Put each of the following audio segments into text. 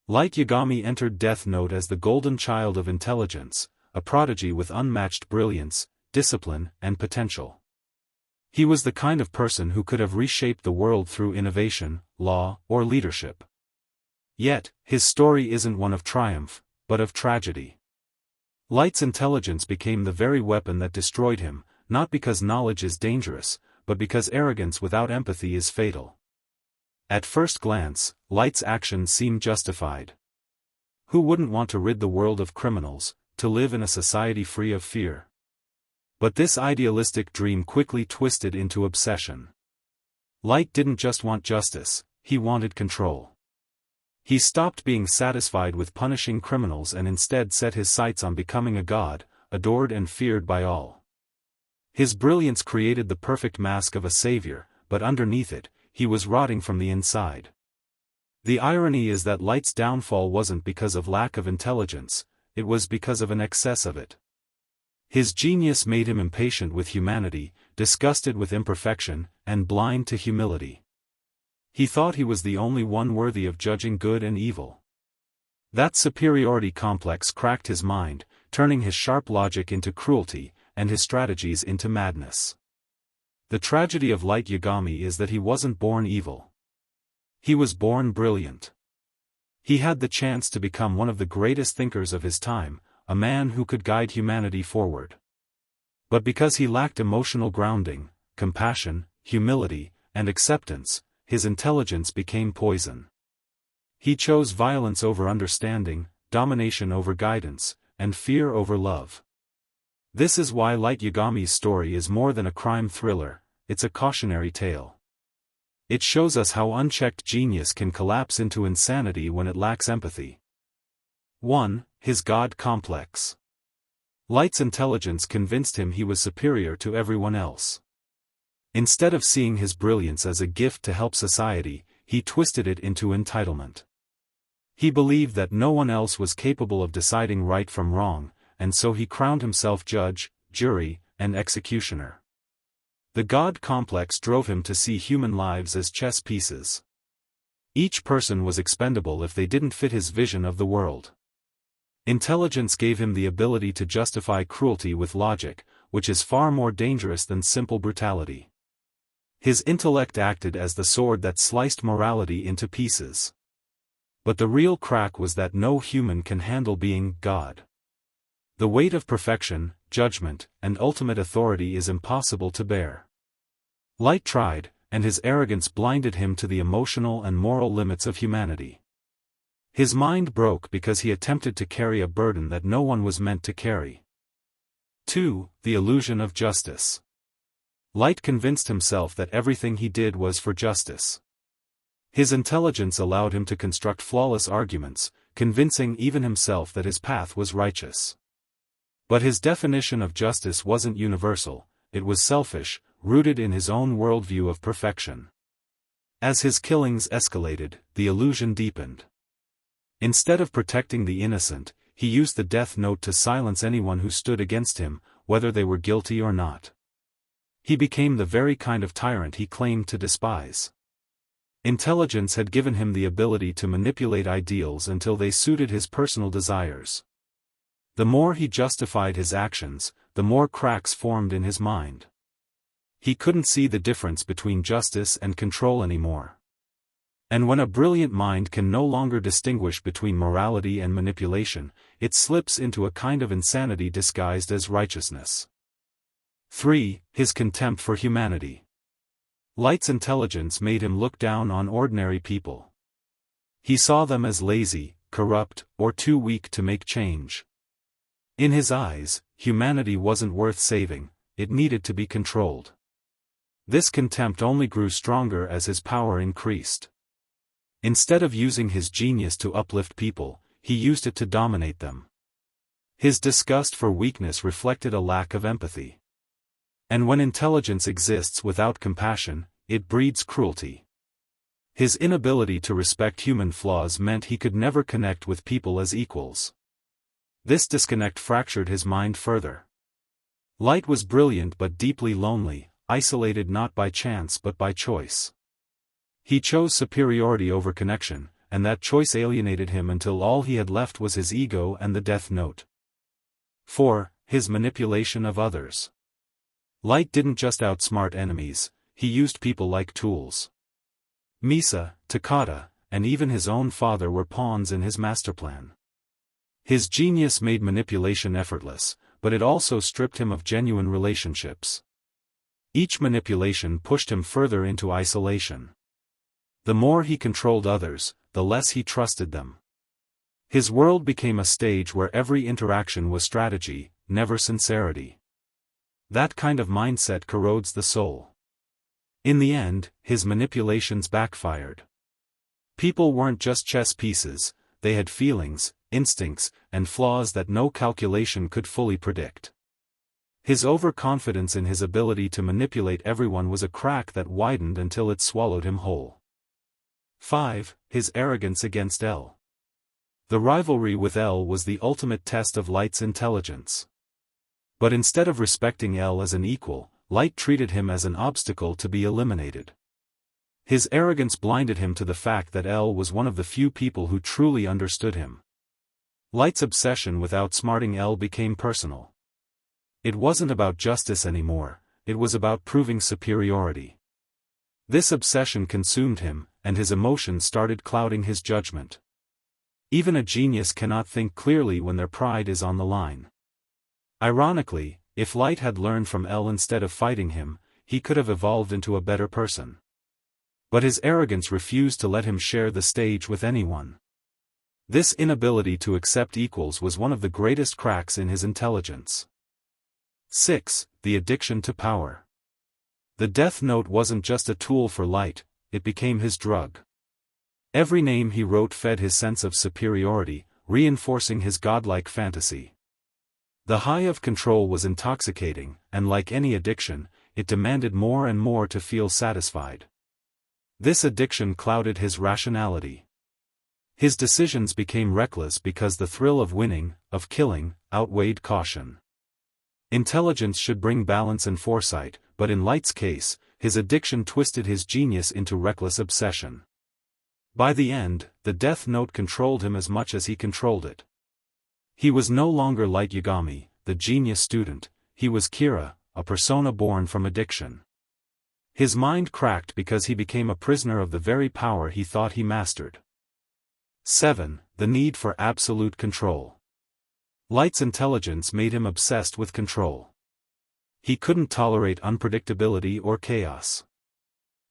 Light Yagami entered Death Note as the golden child of intelligence, a prodigy with unmatched brilliance, discipline, and potential. He was the kind of person who could have reshaped the world through innovation, law, or leadership. Yet, his story isn't one of triumph, but of tragedy. Light's intelligence became the very weapon that destroyed him, not because knowledge is dangerous, but because arrogance without empathy is fatal. At first glance, Light's actions seem justified. Who wouldn't want to rid the world of criminals, to live in a society free of fear? But this idealistic dream quickly twisted into obsession. Light didn't just want justice, he wanted control. He stopped being satisfied with punishing criminals and instead set his sights on becoming a god, adored and feared by all. His brilliance created the perfect mask of a savior, but underneath it, he was rotting from the inside. The irony is that Light's downfall wasn't because of lack of intelligence, it was because of an excess of it. His genius made him impatient with humanity, disgusted with imperfection, and blind to humility. He thought he was the only one worthy of judging good and evil. That superiority complex cracked his mind, turning his sharp logic into cruelty, and his strategies into madness. The tragedy of Light Yagami is that he wasn't born evil. He was born brilliant. He had the chance to become one of the greatest thinkers of his time, a man who could guide humanity forward. But because he lacked emotional grounding, compassion, humility, and acceptance, his intelligence became poison. He chose violence over understanding, domination over guidance, and fear over love. This is why Light Yagami's story is more than a crime thriller, it's a cautionary tale. It shows us how unchecked genius can collapse into insanity when it lacks empathy. 1. His God complex. Light's intelligence convinced him he was superior to everyone else. Instead of seeing his brilliance as a gift to help society, he twisted it into entitlement. He believed that no one else was capable of deciding right from wrong, and so he crowned himself judge, jury, and executioner. The God complex drove him to see human lives as chess pieces. Each person was expendable if they didn't fit his vision of the world. Intelligence gave him the ability to justify cruelty with logic, which is far more dangerous than simple brutality. His intellect acted as the sword that sliced morality into pieces. But the real crack was that no human can handle being God. The weight of perfection, judgment, and ultimate authority is impossible to bear. Light tried, and his arrogance blinded him to the emotional and moral limits of humanity. His mind broke because he attempted to carry a burden that no one was meant to carry. 2. The illusion of justice. Light convinced himself that everything he did was for justice. His intelligence allowed him to construct flawless arguments, convincing even himself that his path was righteous. But his definition of justice wasn't universal, it was selfish, rooted in his own worldview of perfection. As his killings escalated, the illusion deepened. Instead of protecting the innocent, he used the Death Note to silence anyone who stood against him, whether they were guilty or not. He became the very kind of tyrant he claimed to despise. Intelligence had given him the ability to manipulate ideals until they suited his personal desires. The more he justified his actions, the more cracks formed in his mind. He couldn't see the difference between justice and control anymore. And when a brilliant mind can no longer distinguish between morality and manipulation, it slips into a kind of insanity disguised as righteousness. 3. His contempt for humanity. Light's intelligence made him look down on ordinary people. He saw them as lazy, corrupt, or too weak to make change. In his eyes, humanity wasn't worth saving, it needed to be controlled. This contempt only grew stronger as his power increased. Instead of using his genius to uplift people, he used it to dominate them. His disgust for weakness reflected a lack of empathy. And when intelligence exists without compassion, it breeds cruelty. His inability to respect human flaws meant he could never connect with people as equals. This disconnect fractured his mind further. Light was brilliant but deeply lonely, isolated not by chance but by choice. He chose superiority over connection, and that choice alienated him until all he had left was his ego and the death note. 4. His manipulation of others. Light didn't just outsmart enemies, he used people like tools. Misa, Takata, and even his own father were pawns in his masterplan. His genius made manipulation effortless, but it also stripped him of genuine relationships. Each manipulation pushed him further into isolation. The more he controlled others, the less he trusted them. His world became a stage where every interaction was strategy, never sincerity. That kind of mindset corrodes the soul. In the end, his manipulations backfired. People weren't just chess pieces, they had feelings, instincts, and flaws that no calculation could fully predict. His overconfidence in his ability to manipulate everyone was a crack that widened until it swallowed him whole. 5. His arrogance against L. The rivalry with L was the ultimate test of Light's intelligence. But instead of respecting L as an equal, Light treated him as an obstacle to be eliminated. His arrogance blinded him to the fact that L was one of the few people who truly understood him. Light's obsession with outsmarting L became personal. It wasn't about justice anymore, it was about proving superiority. This obsession consumed him, and his emotions started clouding his judgment. Even a genius cannot think clearly when their pride is on the line. Ironically, if Light had learned from L instead of fighting him, he could have evolved into a better person. But his arrogance refused to let him share the stage with anyone. This inability to accept equals was one of the greatest cracks in his intelligence. 6. The addiction to power. The Death Note wasn't just a tool for Light, it became his drug. Every name he wrote fed his sense of superiority, reinforcing his godlike fantasy. The high of control was intoxicating, and like any addiction, it demanded more and more to feel satisfied. This addiction clouded his rationality. His decisions became reckless because the thrill of winning, of killing, outweighed caution. Intelligence should bring balance and foresight, but in Light's case, his addiction twisted his genius into reckless obsession. By the end, the Death Note controlled him as much as he controlled it. He was no longer Light Yagami, the genius student, he was Kira, a persona born from addiction. His mind cracked because he became a prisoner of the very power he thought he mastered. 7. The need for absolute control. Light's intelligence made him obsessed with control. He couldn't tolerate unpredictability or chaos.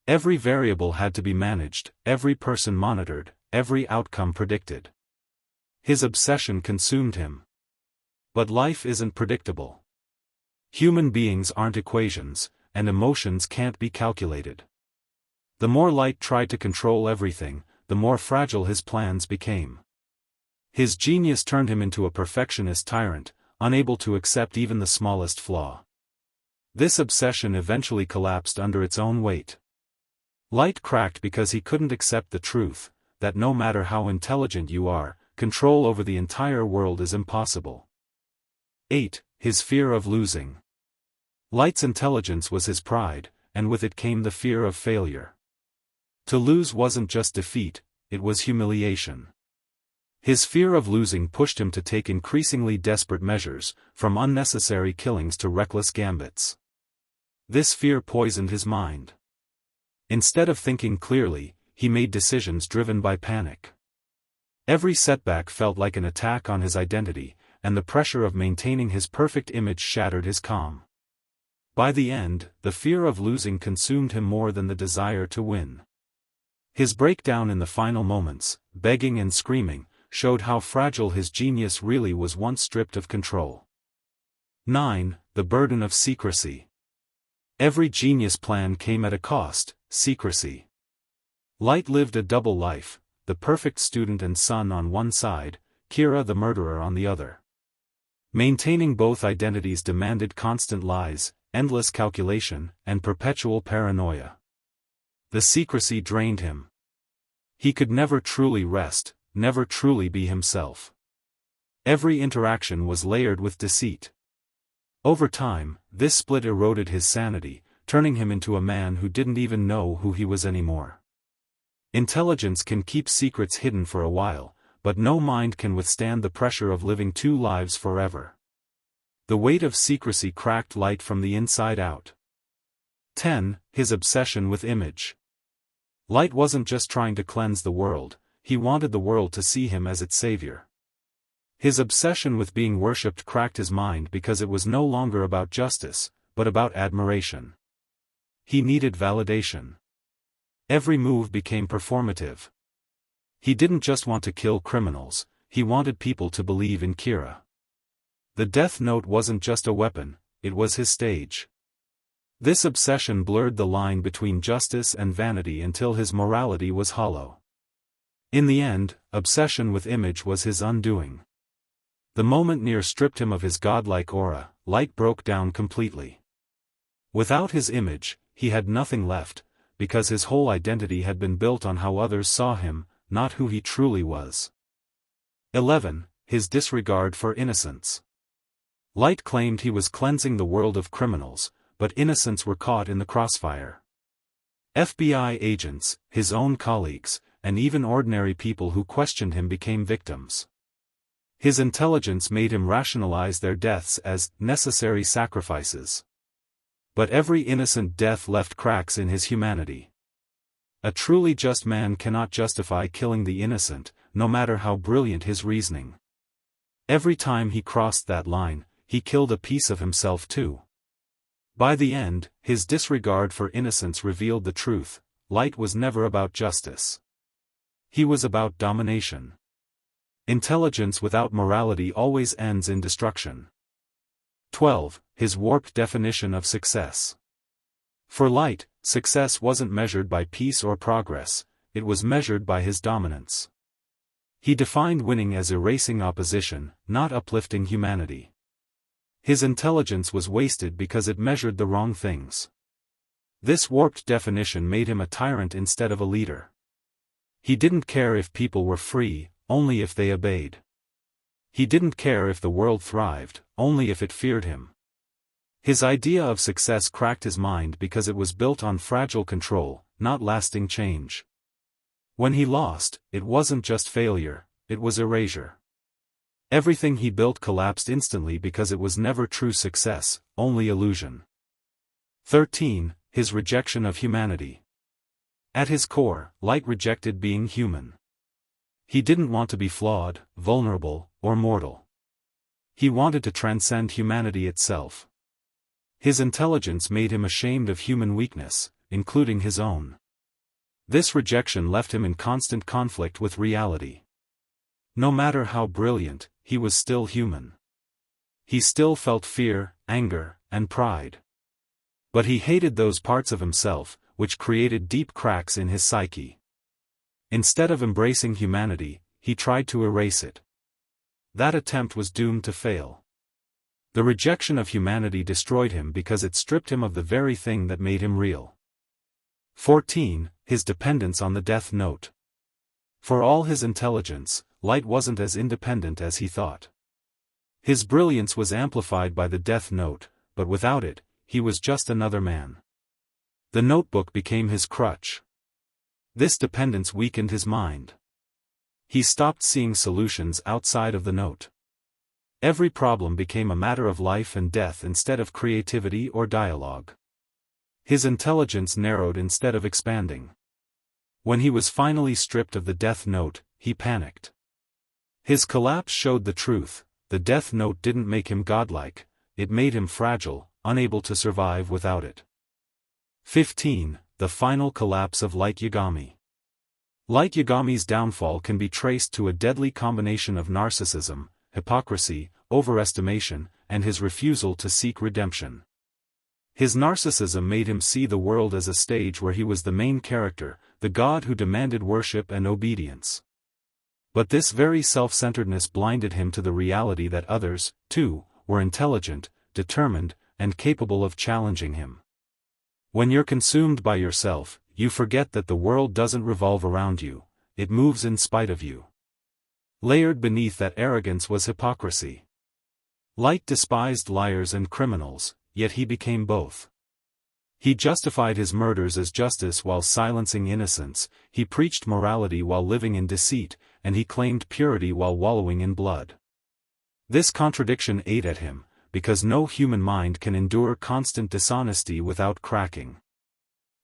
Every variable had to be managed, every person monitored, every outcome predicted. His obsession consumed him. But life isn't predictable. Human beings aren't equations, and emotions can't be calculated. The more Light tried to control everything, the more fragile his plans became. His genius turned him into a perfectionist tyrant, unable to accept even the smallest flaw. This obsession eventually collapsed under its own weight. Light cracked because he couldn't accept the truth, that no matter how intelligent you are, control over the entire world is impossible. 8. His fear of losing. Light's intelligence was his pride, and with it came the fear of failure. To lose wasn't just defeat, it was humiliation. His fear of losing pushed him to take increasingly desperate measures, from unnecessary killings to reckless gambits. This fear poisoned his mind. Instead of thinking clearly, he made decisions driven by panic. Every setback felt like an attack on his identity, and the pressure of maintaining his perfect image shattered his calm. By the end, the fear of losing consumed him more than the desire to win. His breakdown in the final moments, begging and screaming, showed how fragile his genius really was once stripped of control. 9. The burden of secrecy. Every genius plan came at a cost, secrecy. Light lived a double life, the perfect student and son on one side, Kira the murderer on the other. Maintaining both identities demanded constant lies, endless calculation, and perpetual paranoia. The secrecy drained him. He could never truly rest, never truly be himself. Every interaction was layered with deceit. Over time, this split eroded his sanity, turning him into a man who didn't even know who he was anymore. Intelligence can keep secrets hidden for a while, but no mind can withstand the pressure of living two lives forever. The weight of secrecy cracked Light from the inside out. 10. His obsession with image. Light wasn't just trying to cleanse the world, he wanted the world to see him as its savior. His obsession with being worshipped cracked his mind because it was no longer about justice, but about admiration. He needed validation. Every move became performative. He didn't just want to kill criminals, he wanted people to believe in Kira. The Death Note wasn't just a weapon, it was his stage. This obsession blurred the line between justice and vanity until his morality was hollow. In the end, obsession with image was his undoing. The moment Nier stripped him of his godlike aura, Light broke down completely. Without his image, he had nothing left, because his whole identity had been built on how others saw him, not who he truly was. 11. His disregard for innocence. Light claimed he was cleansing the world of criminals, but innocents were caught in the crossfire. FBI agents, his own colleagues, and even ordinary people who questioned him became victims. His intelligence made him rationalize their deaths as necessary sacrifices. But every innocent death left cracks in his humanity. A truly just man cannot justify killing the innocent, no matter how brilliant his reasoning. Every time he crossed that line, he killed a piece of himself too. By the end, his disregard for innocence revealed the truth: Light was never about justice. He was about domination. Intelligence without morality always ends in destruction. 12. His warped definition of success. For Light, success wasn't measured by peace or progress, it was measured by his dominance. He defined winning as erasing opposition, not uplifting humanity. His intelligence was wasted because it measured the wrong things. This warped definition made him a tyrant instead of a leader. He didn't care if people were free, only if they obeyed. He didn't care if the world thrived, only if it feared him. His idea of success cracked his mind because it was built on fragile control, not lasting change. When he lost, it wasn't just failure, it was erasure. Everything he built collapsed instantly because it was never true success, only illusion. 13. His rejection of humanity. At his core, Light rejected being human. He didn't want to be flawed, vulnerable, or mortal. He wanted to transcend humanity itself. His intelligence made him ashamed of human weakness, including his own. This rejection left him in constant conflict with reality. No matter how brilliant, he was still human. He still felt fear, anger, and pride. But he hated those parts of himself, which created deep cracks in his psyche. Instead of embracing humanity, he tried to erase it. That attempt was doomed to fail. The rejection of humanity destroyed him because it stripped him of the very thing that made him real. 14. His dependence on the Death Note. For all his intelligence, Light wasn't as independent as he thought. His brilliance was amplified by the Death Note, but without it, he was just another man. The notebook became his crutch. This dependence weakened his mind. He stopped seeing solutions outside of the note. Every problem became a matter of life and death instead of creativity or dialogue. His intelligence narrowed instead of expanding. When he was finally stripped of the Death Note, he panicked. His collapse showed the truth: the Death Note didn't make him godlike, it made him fragile, unable to survive without it. 15. The final collapse of Light Yagami. Light Yagami's downfall can be traced to a deadly combination of narcissism, hypocrisy, overestimation, and his refusal to seek redemption. His narcissism made him see the world as a stage where he was the main character, the god who demanded worship and obedience. But this very self-centeredness blinded him to the reality that others, too, were intelligent, determined, and capable of challenging him. When you're consumed by yourself, you forget that the world doesn't revolve around you, it moves in spite of you. Layered beneath that arrogance was hypocrisy. Light despised liars and criminals, yet he became both. He justified his murders as justice while silencing innocence, he preached morality while living in deceit, and he claimed purity while wallowing in blood. This contradiction ate at him, because no human mind can endure constant dishonesty without cracking.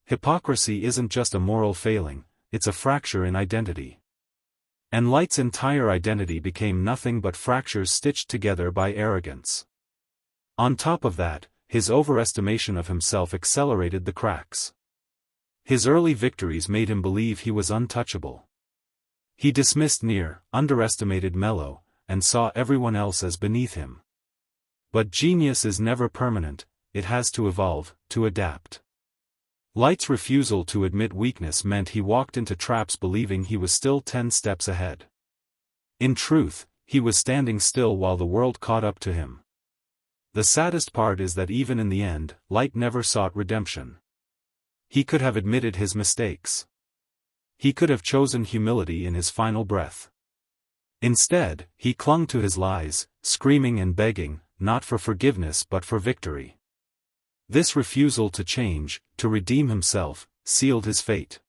Hypocrisy isn't just a moral failing, it's a fracture in identity. And Light's entire identity became nothing but fractures stitched together by arrogance. On top of that, his overestimation of himself accelerated the cracks. His early victories made him believe he was untouchable. He dismissed Nier, underestimated Mello, and saw everyone else as beneath him. But genius is never permanent, it has to evolve, to adapt. Light's refusal to admit weakness meant he walked into traps believing he was still 10 steps ahead. In truth, he was standing still while the world caught up to him. The saddest part is that even in the end, Light never sought redemption. He could have admitted his mistakes. He could have chosen humility in his final breath. Instead, he clung to his lies, screaming and begging, not for forgiveness but for victory. This refusal to change, to redeem himself, sealed his fate.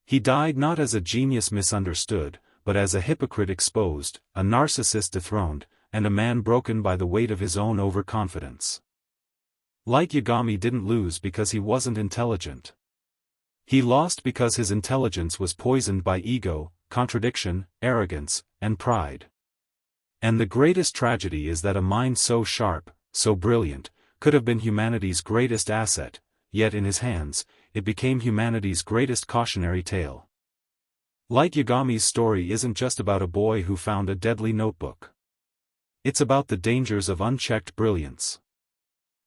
He died not as a genius misunderstood, but as a hypocrite exposed, a narcissist dethroned, and a man broken by the weight of his own overconfidence. Light Yagami didn't lose because he wasn't intelligent. He lost because his intelligence was poisoned by ego, contradiction, arrogance, and pride. And the greatest tragedy is that a mind so sharp, so brilliant, could have been humanity's greatest asset, yet in his hands, it became humanity's greatest cautionary tale. Light Yagami's story isn't just about a boy who found a deadly notebook. It's about the dangers of unchecked brilliance.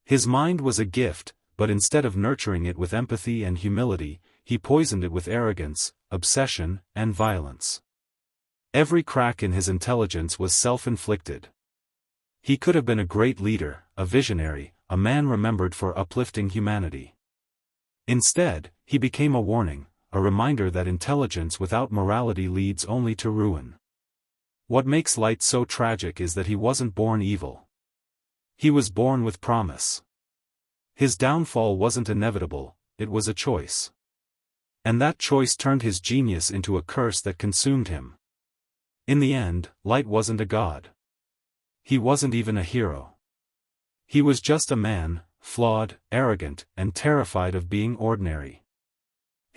His mind was a gift, but instead of nurturing it with empathy and humility, he poisoned it with arrogance, obsession, and violence. Every crack in his intelligence was self-inflicted. He could have been a great leader, a visionary, a man remembered for uplifting humanity. Instead, he became a warning, a reminder that intelligence without morality leads only to ruin. What makes Light so tragic is that he wasn't born evil. He was born with promise. His downfall wasn't inevitable, it was a choice. And that choice turned his genius into a curse that consumed him. In the end, Light wasn't a god. He wasn't even a hero. He was just a man, flawed, arrogant, and terrified of being ordinary.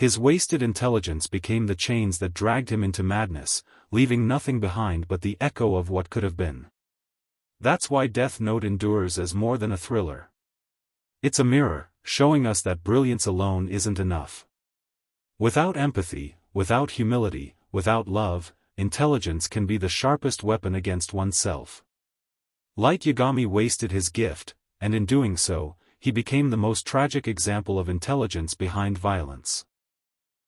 His wasted intelligence became the chains that dragged him into madness, leaving nothing behind but the echo of what could have been. That's why Death Note endures as more than a thriller. It's a mirror, showing us that brilliance alone isn't enough. Without empathy, without humility, without love, intelligence can be the sharpest weapon against oneself. Light Yagami wasted his gift, and in doing so, he became the most tragic example of intelligence behind violence.